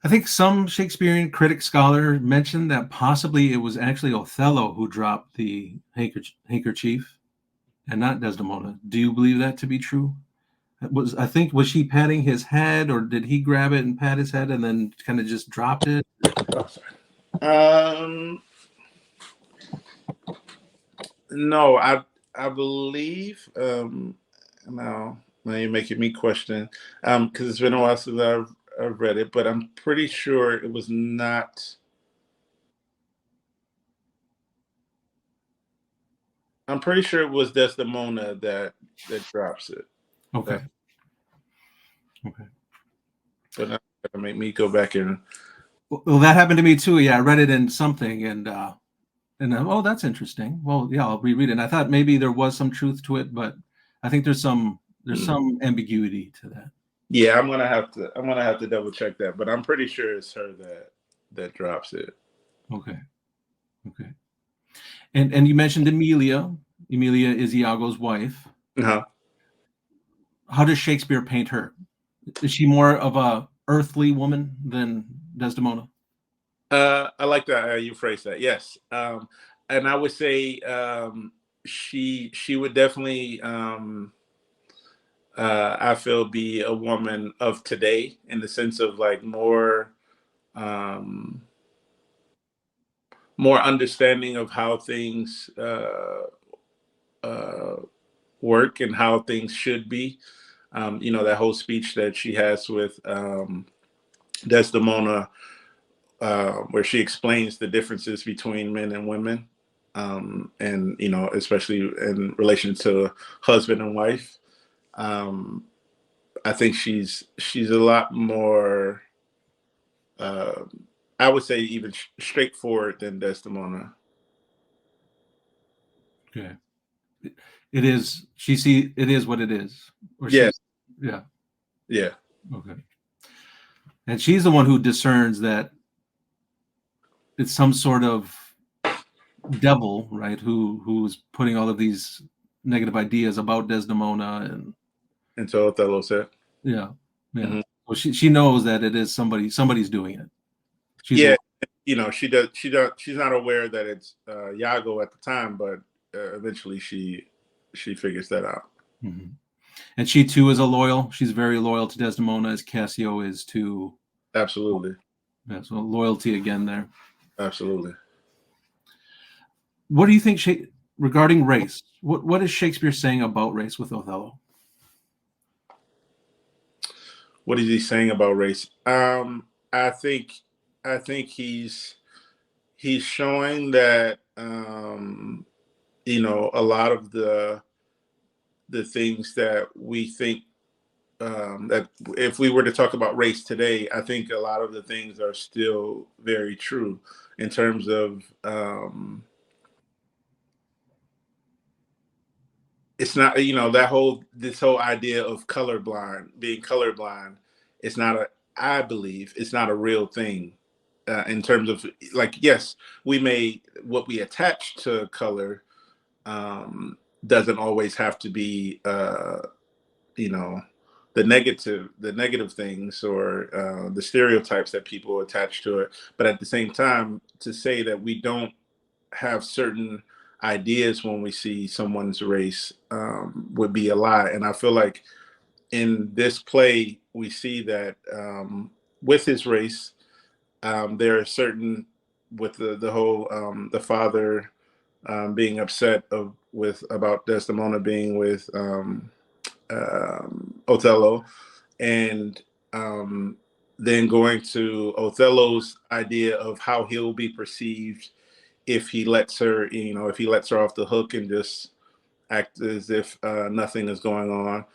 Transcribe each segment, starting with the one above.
I think some Shakespearean critic scholar mentioned that possibly it was actually Othello who dropped the handkerchief and not Desdemona. Do you believe that to be true? Was she patting his head, or did he grab it and pat his head and then kind of just dropped it? Oh, sorry. Um, no, I believe. Now you're making me question. Because it's been a while since I've read it, but I'm pretty sure it was not. I'm pretty sure it was Desdemona that drops it. Okay. Uh, Okay. but now to make me go back and Well, that happened to me too. Yeah, I read it in something, and oh, that's interesting. Well, yeah, I'll reread it. And I thought maybe there was some truth to it, but I think there's hmm. some ambiguity to that. Yeah, I'm gonna have to double check that, but I'm pretty sure it's her that drops it. Okay. Okay. And you mentioned Emilia. Emilia is Iago's wife. Uh-huh. How does Shakespeare paint her? Is she more of a earthly woman than Desdemona? I like that you phrase that. Yes, and I would say she would definitely I feel be a woman of today in the sense of like um, more understanding of how things uh, work and how things should be. That whole speech that she has with Desdemona, where she explains the differences between men and women, and especially in relation to husband and wife. Um, I think she's a lot more, uh, I would say, even straightforward than Desdemona. Okay. It is it is what it is. Or Yeah, she's yeah. yeah, Okay. And she's the one who discerns that it's some sort of devil, right? Who's putting all of these negative ideas about Desdemona, and and so Othello said. yeah, yeah. Hmm. Well, she knows that it is somebody's doing it. She's Yeah, aware. she's not aware that it's Yago at the time, but eventually she figures that out. Mhm. And she too is a loyal. She's very loyal to Desdemona, as Cassio is to. Absolutely, Yeah, so loyalty again there. absolutely. What do you think regarding race? What is Shakespeare saying about race with Othello? What is he saying about race? I think he's showing that a lot of the things that we think, that if we were to talk about race today, I think a lot of the things are still very true in terms of, it's not, this whole idea of being colorblind. It's not a I believe it's not a real thing, in terms of, like, yes, we may what we attach to color, doesn't always have to be, you know the negative things, or the stereotypes that people attach to it. But at the same time, to say that we don't have certain ideas when we see someone's race, would be a lie. And I feel like in this play we see that, with his race, there are certain, with the whole, the father, being upset with about Desdemona being with, Othello, and, then going to Othello's idea of how he'll be perceived if he lets her, if he lets her off the hook and just act as if, nothing is going on.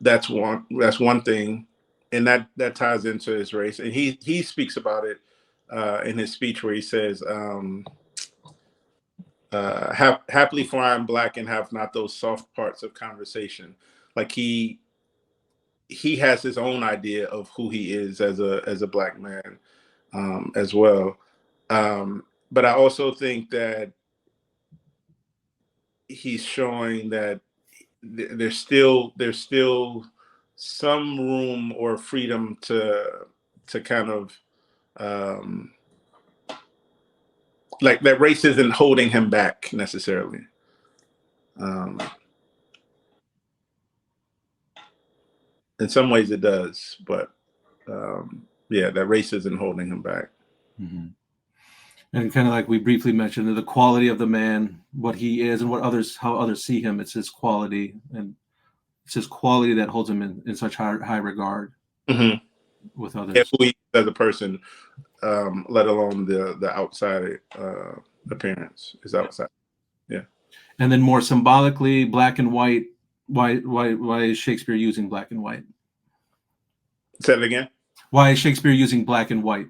That's one thing, and that ties into his race, and he speaks about it, in his speech, where he says, happily for I am black and have not those soft parts of conversation. Like, he has his own idea of who he is as a black man, as well. But I also think that he's showing that there's still some room or freedom to kind of um, like that race isn't holding him back necessarily. Um, in some ways it does, but yeah, that race isn't holding him back. Mm-hmm. And kind of like we briefly mentioned, the quality of the man, what he is, and how others see him. It's his quality, and it's his quality that holds him in such high regard Mm-hmm. with Yeah, others. who he is as a person, let alone the outside appearance is outside. Yeah. And then more symbolically, black and white. Why is Shakespeare using black and white? Say it again. Why is Shakespeare using black and white?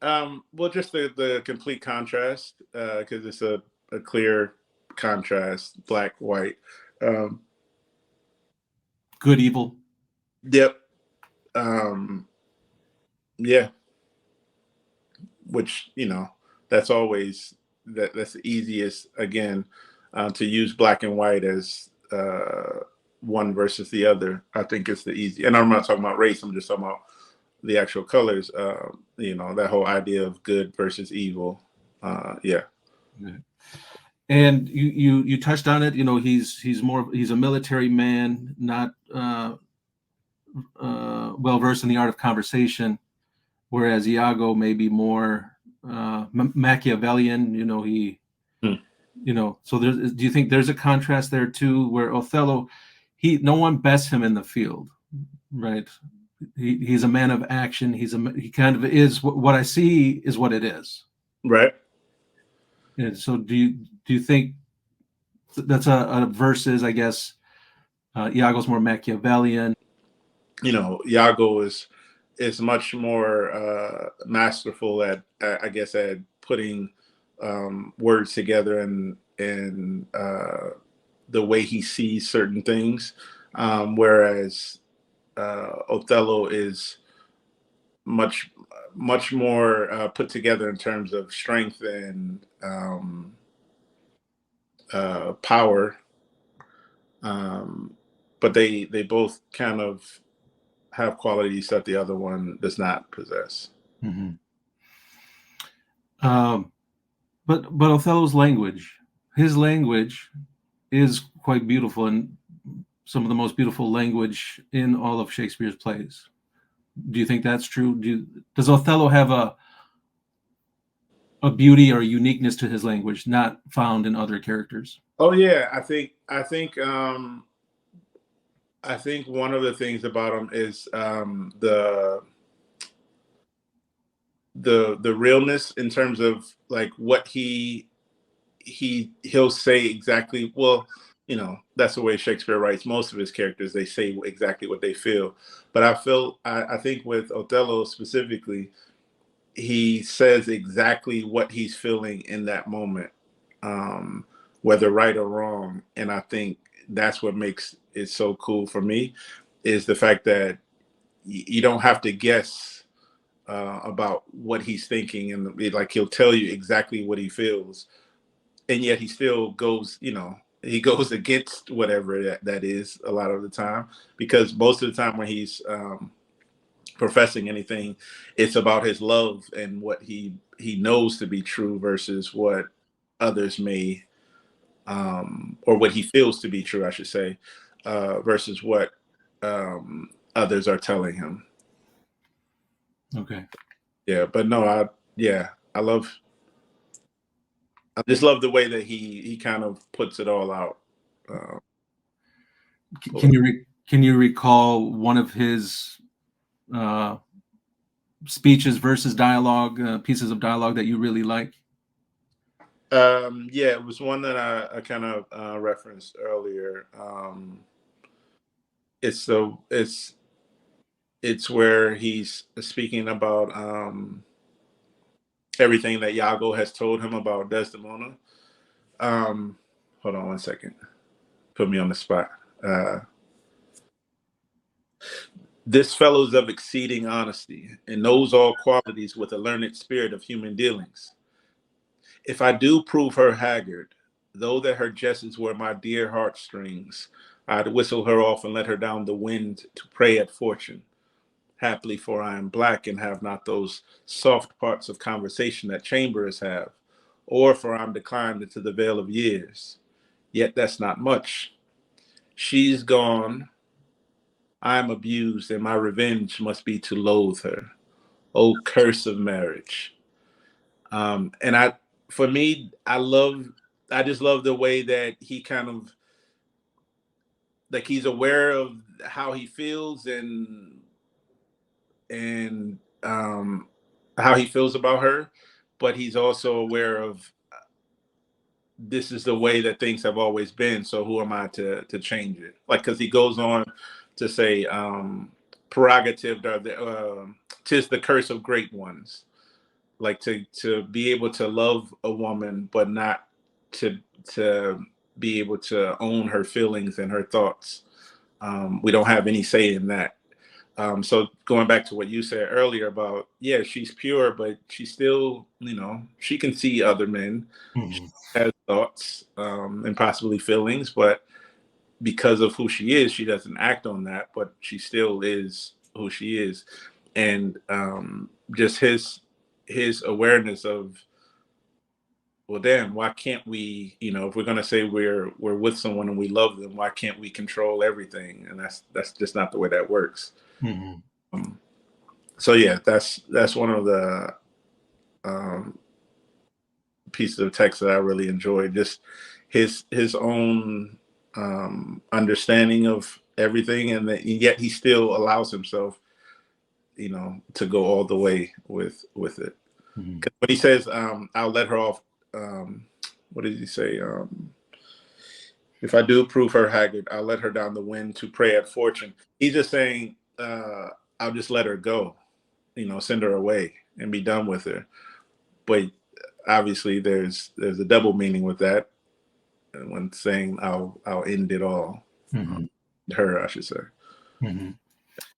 Well, just the complete contrast, because it's a clear contrast, black, white. Good, evil. Yep. Yeah. Which, that's always that's the easiest, again, to use black and white as one versus the other. I think it's the easy. And I'm not talking about race. I'm just talking about the actual colors. That whole idea of good versus evil. Yeah. And you touched on it. He's a military man, not well versed in the art of conversation, whereas Iago may be more Machiavellian. So do you think there's a contrast there too, where Othello, no one bests him in the field, right? He's a man of action. He kind of is what I see is what it is. Right. And so do you think that's a versus, I guess, Iago's more Machiavellian? Iago is much more masterful at, I guess, at putting words together and the way he sees certain things, whereas Othello is much more put together in terms of strength and power. But they both kind of have qualities that the other one does not possess. Mm-hmm. But Othello's his language is quite beautiful, and some of the most beautiful language in all of Shakespeare's plays. Do you think that's true? Does Othello have a beauty or a uniqueness to his language not found in other characters? Oh yeah, I think one of the things about him is the realness in terms of like what he'll say exactly. Well, that's the way Shakespeare writes most of his characters. They say exactly what they feel. But I think with Othello specifically, he says exactly what he's feeling in that moment, whether right or wrong. And I think that's what makes it so cool for me, is the fact that you don't have to guess about what he's thinking, and like he'll tell you exactly what he feels, and yet he still goes, he goes against whatever that is a lot of the time, because most of the time when he's professing anything, it's about his love and what he knows to be true versus what others may or what he feels to be true, I should say, versus what others are telling him. Okay. Yeah, but no, I just love the way that he kind of puts it all out. Can you recall one of his speeches versus dialogue, pieces of dialogue that you really like? Yeah, it was one that I kind of referenced earlier. It's where he's speaking about everything that Iago has told him about Desdemona. Hold on one second. Put me on the spot. This fellow's of exceeding honesty, and knows all qualities with a learned spirit of human dealings. If I do prove her haggard, though that her jests were my dear heartstrings, I'd whistle her off and let her down the wind to prey at fortune. happily, for I am black, and have not those soft parts of conversation that chamberers have. Or for I'm declined into the vale of years. Yet that's not much. She's gone, I am abused, and my revenge must be to loathe her. Oh, curse of marriage. And for me, I just love the way that he kind of, like, he's aware of how he feels, and how he feels about her, but he's also aware of this is the way that things have always been. So who am I to change it? Like, because he goes on to say, prerogative, tis the curse of great ones. Like, to be able to love a woman, but not to be able to own her feelings and her thoughts. We don't have any say in that. So going back to what you said earlier about, yeah, she's pure, but she still, she can see other men. She Mm-hmm. has thoughts, and possibly feelings, but because of who she is, she doesn't act on that, but she still is who she is. And just his awareness of, well, damn, why can't we, if we're gonna say we're with someone and we love them, why can't we control everything? And that's just not the way that works. Mm-hmm. So yeah, that's one of the um, pieces of text that I really enjoyed. Just his own understanding of everything, and yet he still allows himself, to go all the way with it. Mm-hmm. When he says, "I'll let her off," what did he say? If I do prove her haggard, I'll let her down the wind to pray at fortune. He's just saying, I'll just let her go, send her away and be done with her. But obviously, there's a double meaning with that when saying I'll end it all. Mm-hmm. Her, I should say. Mm-hmm.